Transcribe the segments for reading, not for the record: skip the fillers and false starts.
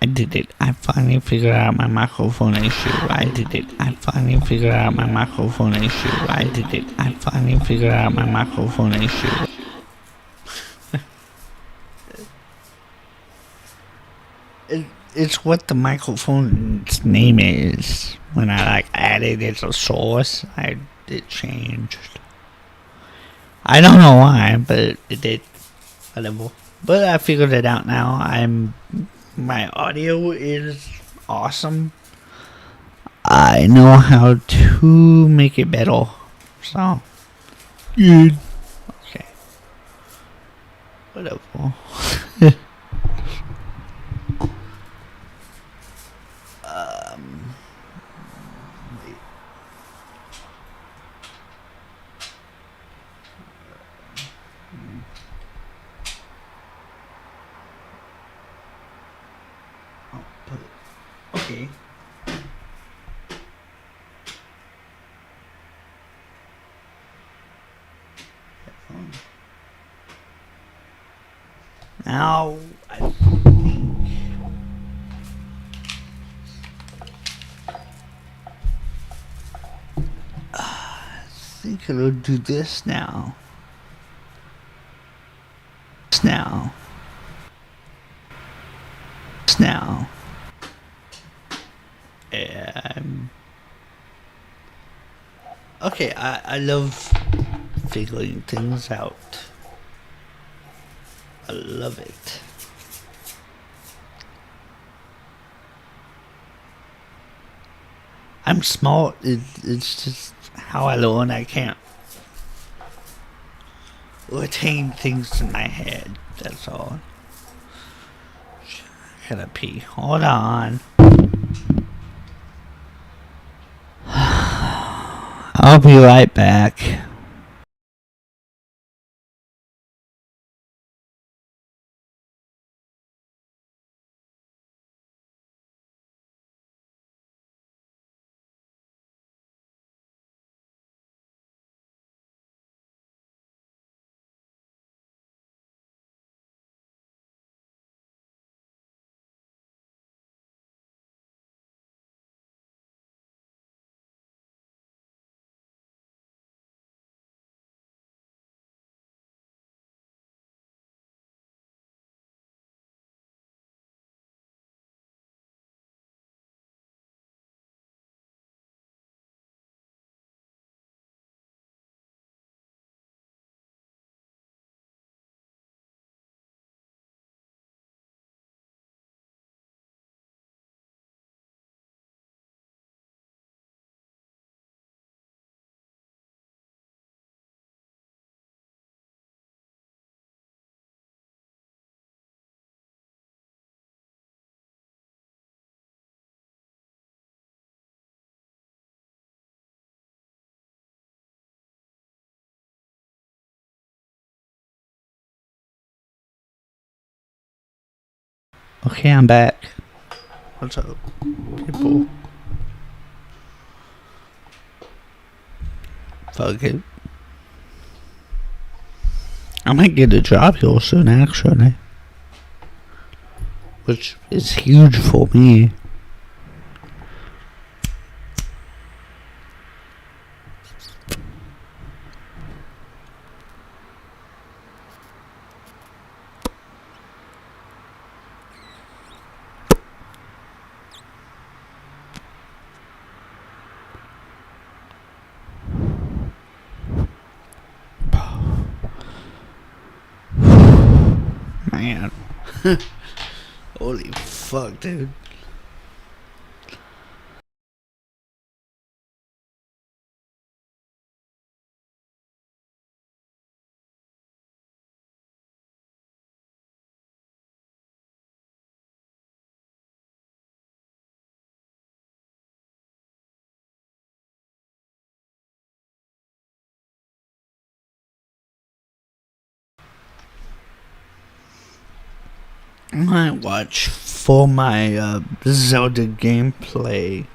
did it. I finally figured out my microphone issue. I did it. I finally figured out my microphone issue. I did it. I finally figured out my microphone issue. It's what the microphone's name is. When I added it as a source, it changed. I don't know why, but it did. Whatever. But I figured it out now. My audio is awesome. I know how to make it better. So, good. Okay. Whatever. Okay. Now, I think it'll do this now. Now. Okay, I love figuring things out. I love it. I'm smart. It's just how I learn. I can't retain things in my head. That's all. I gotta pee. Hold on. I'll be right back. Okay, I'm back. What's up, people? Fuck it. I might get a job here soon, actually. Which is huge for me. Man. Holy fuck, dude. I might watch for my Zelda gameplay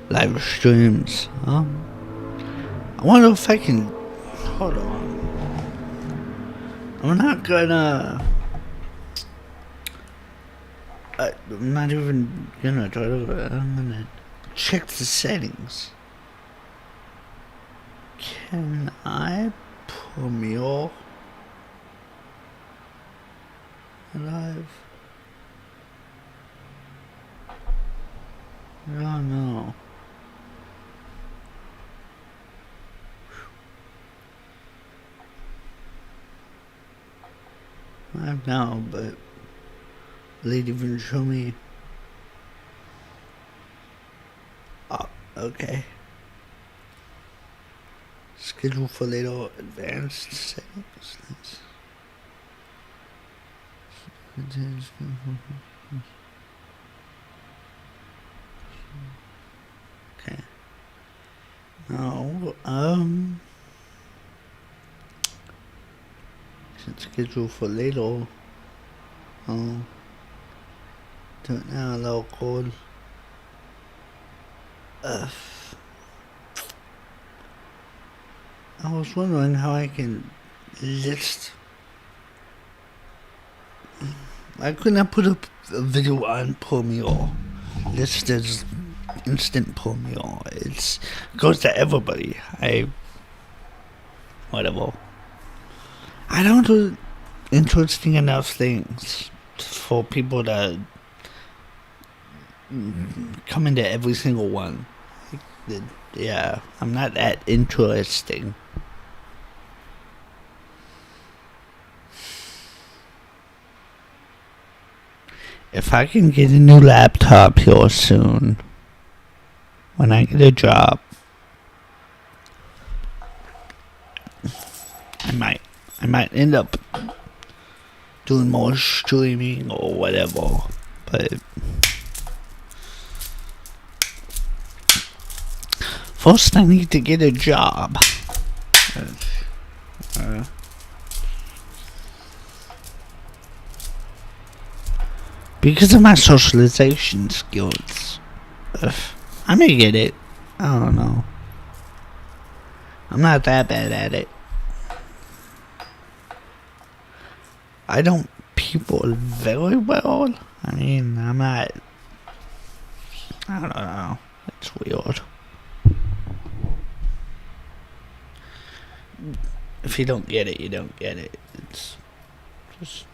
live streams. I wonder if I can. Hold on. I'm not gonna. I'm not even gonna try to. I'm gonna check the settings. Can I Premiere Live? Oh no. I have now, but will it even show me? Oh, okay. Schedule for later advanced settings. Okay. Now, schedule for later. Oh. Do it now, allow code. I was wondering how I can list. I couldn't put a video on Premiere. List as instant Premiere. It goes to everybody. Whatever. I don't do interesting enough things for people to come into every single one. Yeah, I'm not that interesting. If I can get a new laptop here soon, when I get a job, I might end up doing more streaming or whatever, but first I need to get a job. Because of my socialization skills. I may get it. I don't know. I'm not that bad at it. I don't people very well. I mean, I'm not. I don't know. It's weird. If you don't get it, you don't get it. It's just.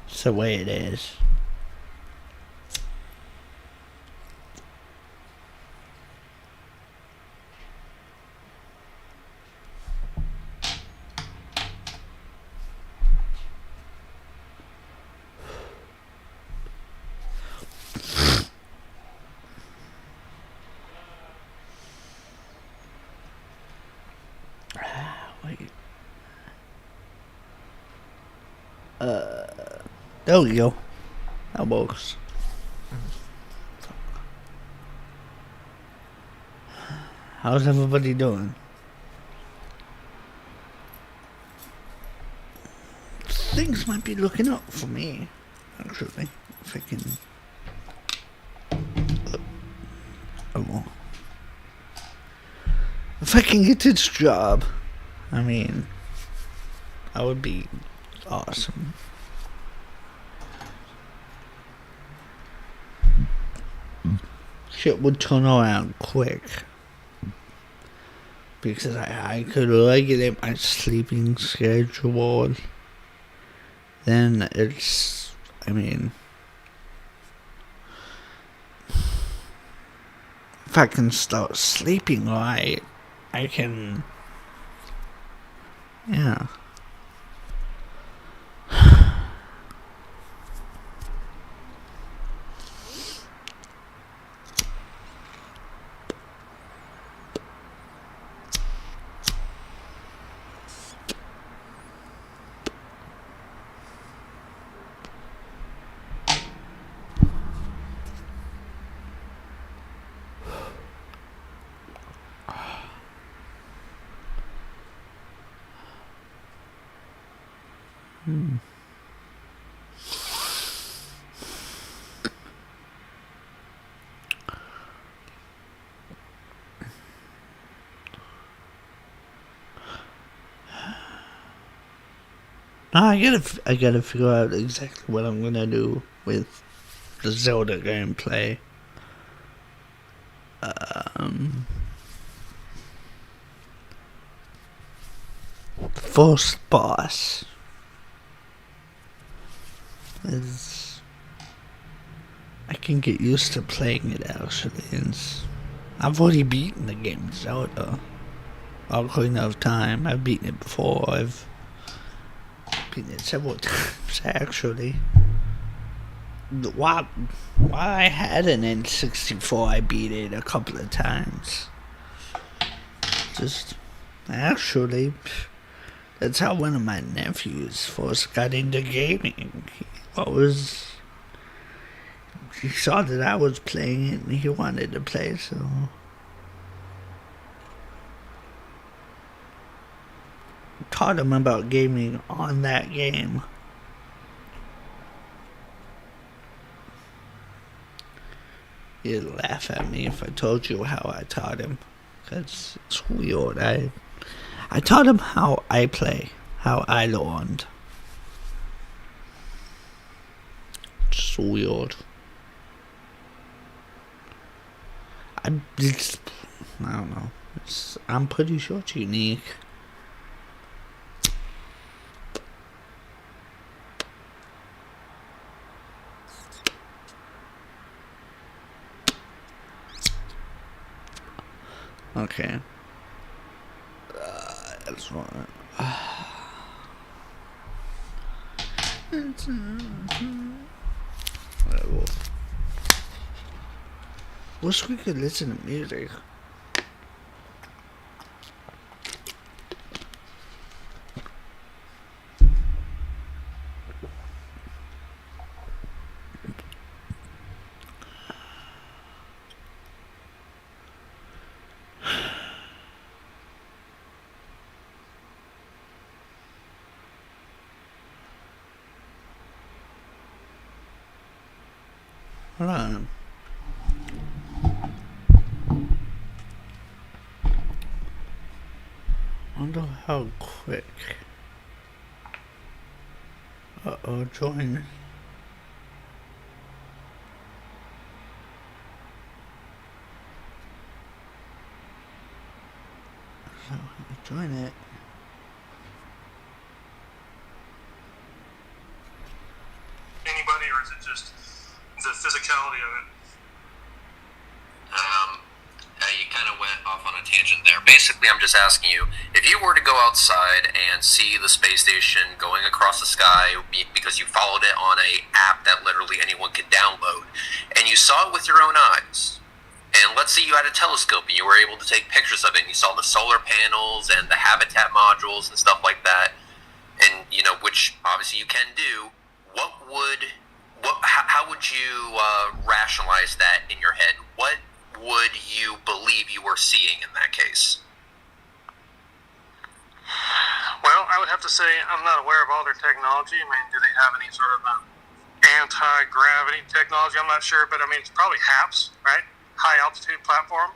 It's the way it is. Wait. There we go. That works. How's everybody doing? Things might be looking up for me, actually. If I can. If I can get this job, I mean, that would be awesome. Shit would turn around quick. Because I could regulate my sleeping schedule. Then it's, I mean, if I can start sleeping right, I can, yeah. Now I gotta figure out exactly what I'm gonna do with the Zelda gameplay. First boss is, I can get used to playing it actually. I've already beaten the game Zelda Ocarina of Time. I've beaten it before. I've beaten it several times actually. While I had an N64, I beat it a couple of times. Just actually, that's how one of my nephews first got into gaming. He saw that I was playing it and he wanted to play, so I taught him about gaming on that game. You'd laugh at me if I told you how I taught him, because it's weird. I taught him how I play, how I learned. It's weird. I don't know. I'm pretty sure it's unique. Okay. That's right. Wish we could listen to music. Hold on. Wonder how quick. Join. So, join it. Anybody, or is it just the physicality of it? You kind of went off on a tangent there. Basically, I'm just asking you, if you were to go outside and see the space station going across the sky because you followed it on a app that literally anyone could download, and you saw it with your own eyes, and let's say you had a telescope and you were able to take pictures of it, and you saw the solar panels and the habitat modules and stuff like that, and which obviously you can do, how would you rationalize that in your head? What would you believe you were seeing in that case? Well, I would have to say I'm not aware of all their technology. I mean, do they have any sort of anti-gravity technology? I'm not sure, but I mean, it's probably HAPS, right? High altitude platform.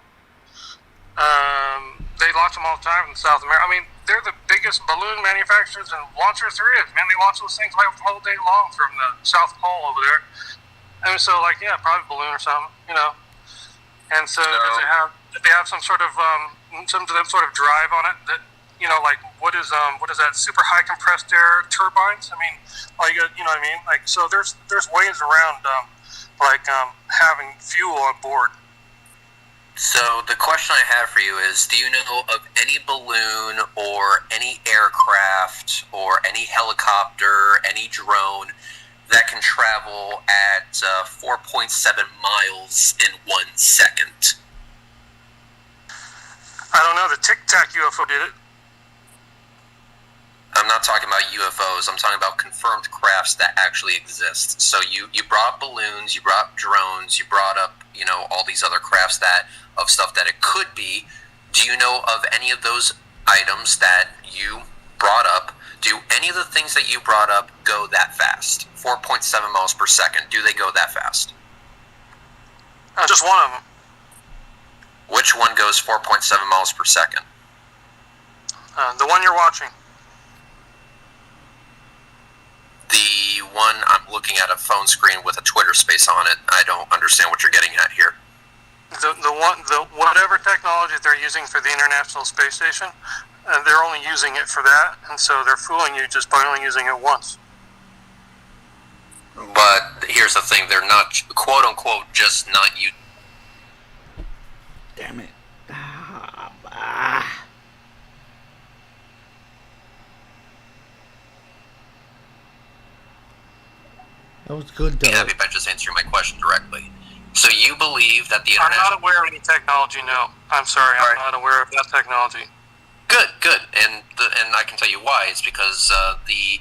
They launch them all the time in South America. I mean, they're the biggest balloon manufacturers and launchers there is. Man, they launch those things like all day long from the South Pole over there. And so, probably balloon or something, And so, do they have some sort of drive on it that, what is that, super high compressed air turbines? I mean, you know what I mean? So there's ways around, having fuel on board. So the question I have for you is, do you know of any balloon or any aircraft or any helicopter, any drone that can travel at 4.7 miles in 1 second? I don't know. The Tic Tac UFO did it. I'm not talking about UFOs. I'm talking about confirmed crafts that actually exist. So you brought up balloons, you brought up drones, you brought up, all these other crafts of stuff that it could be. Do you know of any of those items that you brought up? Do any of the things that you brought up go that fast? 4.7 miles per second. Do they go that fast? Just one of them. Which one goes 4.7 miles per second? The one you're watching. The one, I'm looking at a phone screen with a Twitter space on it. I don't understand what you're getting at here. The whatever technology they're using for the International Space Station, they're only using it for that, and so they're fooling you just by only using it once. But here's the thing: they're not, quote unquote, just not you. Damn it. That was good, though. Yeah, if I just answer my question directly. So you believe that the I'm International... not aware of any technology, no. I'm sorry, I'm not aware of that technology. Good. And I can tell you why. It's because the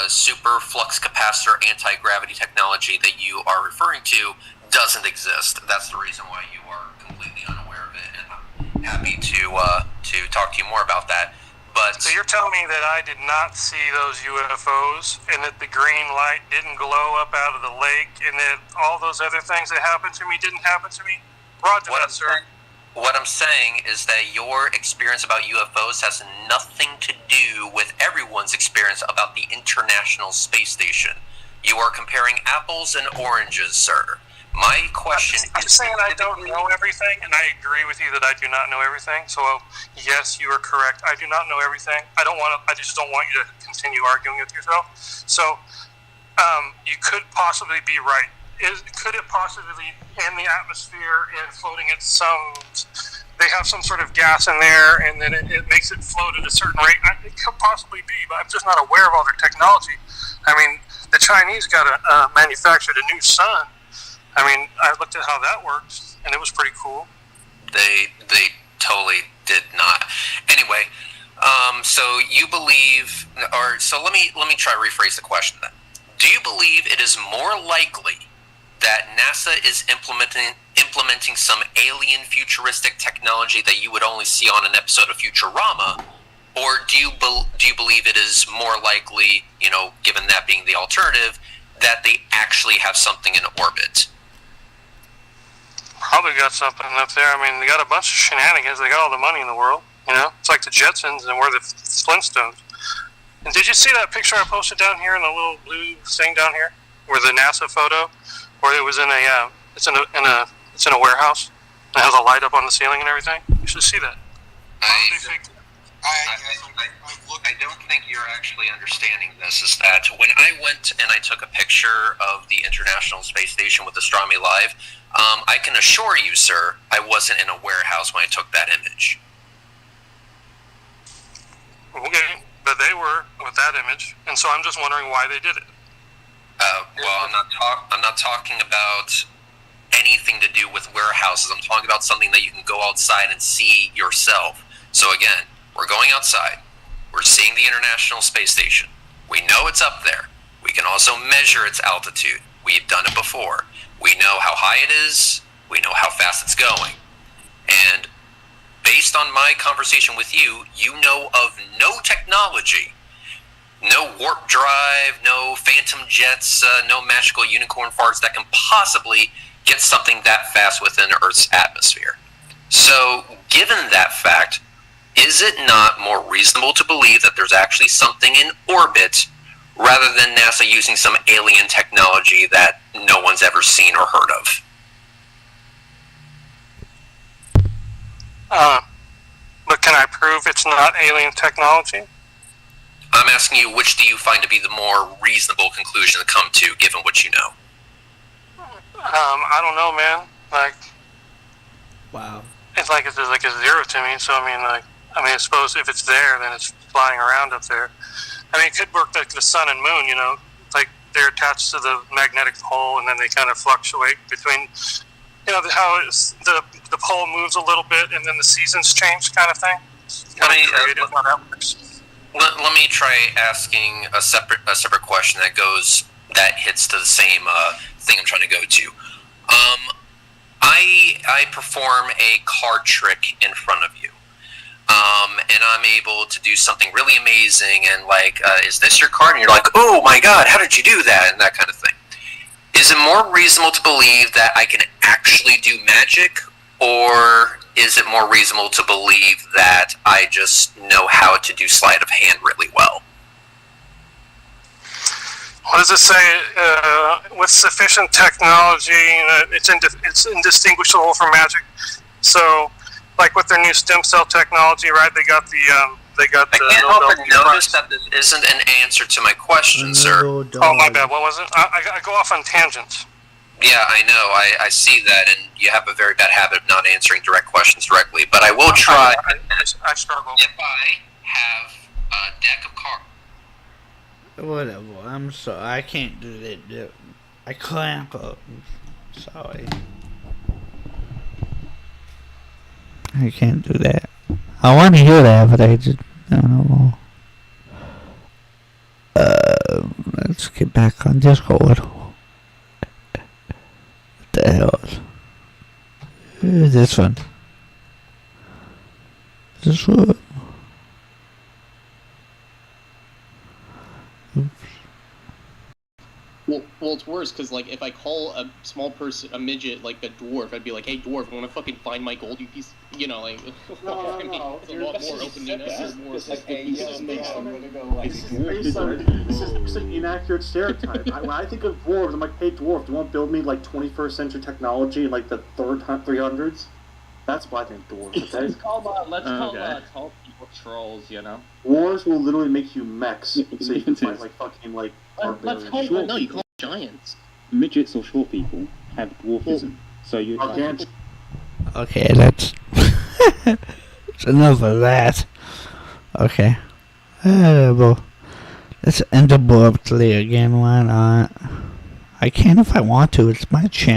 super flux capacitor anti-gravity technology that you are referring to doesn't exist. That's the reason why you are completely unaware of it, and I'm happy to talk to you more about that. But so you're telling me that I did not see those UFOs, and that the green light didn't glow up out of the lake, and that all those other things that happened to me didn't happen to me? Roger that, sir. What I'm saying is that your experience about UFOs has nothing to do with everyone's experience about the International Space Station. You are comparing apples and oranges, sir. My question I'm saying I don't know everything, and I agree with you that I do not know everything. So, yes, you are correct. I do not know everything. I just don't want you to continue arguing with yourself. So, you could possibly be right. Could it possibly be in the atmosphere and floating at they have some sort of gas in there, and then it makes it float at a certain rate? It could possibly be, but I'm just not aware of all their technology. I mean, the Chinese manufactured a new sun. I mean, I looked at how that works, and it was pretty cool. They totally did not. Anyway, so you believe, or so let me try to rephrase the question then. Do you believe it is more likely that NASA is implementing some alien futuristic technology that you would only see on an episode of Futurama, or do you believe it is more likely, given that being the alternative, that they actually have something in orbit? Probably got something up there. I mean, they got a bunch of shenanigans. They got all the money in the world. It's like the Jetsons, and we're the Flintstones. And did you see that picture I posted down here in the little blue thing down here, where the NASA photo, where it was in it's in a warehouse. It has a light up on the ceiling and everything. You should see that. I don't think you're actually understanding this. Is that when I went and I took a picture of the International Space Station with Astronomy Live, I can assure you, sir, I wasn't in a warehouse when I took that image. Okay, but they were with that image, and so I'm just wondering why they did it. Well, I'm not talking about anything to do with warehouses. I'm talking about something that you can go outside and see yourself. So again, we're going outside. We're seeing the International Space Station. We know it's up there. We can also measure its altitude. We've done it before. We know how high it is. We know how fast it's going. And based on my conversation with you, you know of no technology, no warp drive, no phantom jets, no magical unicorn farts that can possibly get something that fast within Earth's atmosphere. So, given that fact, is it not more reasonable to believe that there's actually something in orbit rather than NASA using some alien technology that no one's ever seen or heard of? But can I prove it's not alien technology? I'm asking you, which do you find to be the more reasonable conclusion to come to, given what you know? I don't know, man. Wow. It's like a zero to me. So I suppose if it's there, then it's flying around up there. I mean, it could work like the sun and moon. Like they're attached to the magnetic pole, and then they kind of fluctuate between. How the pole moves a little bit, and then the seasons change, kind of thing. Let me try asking a separate question that hits to the same thing I'm trying to go to. I perform a card trick in front of you, and I'm able to do something really amazing. And is this your card? And you're like, oh my god, how did you do that? And that kind of thing. Is it more reasonable to believe that I can actually do magic, or is it more reasonable to believe that I just know how to do sleight of hand really well? what does it say? With sufficient technology, it's indistinguishable from magic. So, like with their new stem cell technology, right? They got the I can't help but notice that this isn't an answer to my question, sir. Oh, my bad. What was it? I go off on tangents. Yeah, I know. I see that, and you have a very bad habit of not answering direct questions directly. But I will try. I struggle. If I have a deck of cards. Whatever. I'm sorry. I can't do that. I clamp up. Sorry. I can't do that. I want to hear that, but I just don't know. Let's get back on Discord. What the hell is this one? This one? Well, it's worse because like if I call a small person a midget like a dwarf, I'd be like, "Hey, dwarf, want to fucking find my gold? You piece," you know, like. No. It's a lot more open to This is an inaccurate stereotype. When I think of dwarves, I'm like, "Hey, dwarf, do you want to build me like 21st century technology in like the 300s?" That's why I think dwarves. Okay? Let's call tall people trolls, you know? Dwarves will literally make you mechs, so you can fight like fucking like. Let's call them, no, you call them giants. Midgets or short people have dwarfism, so you. Okay, that's enough of that. Okay. Well, let's end abruptly again. Why not? I can if I want to. It's my channel.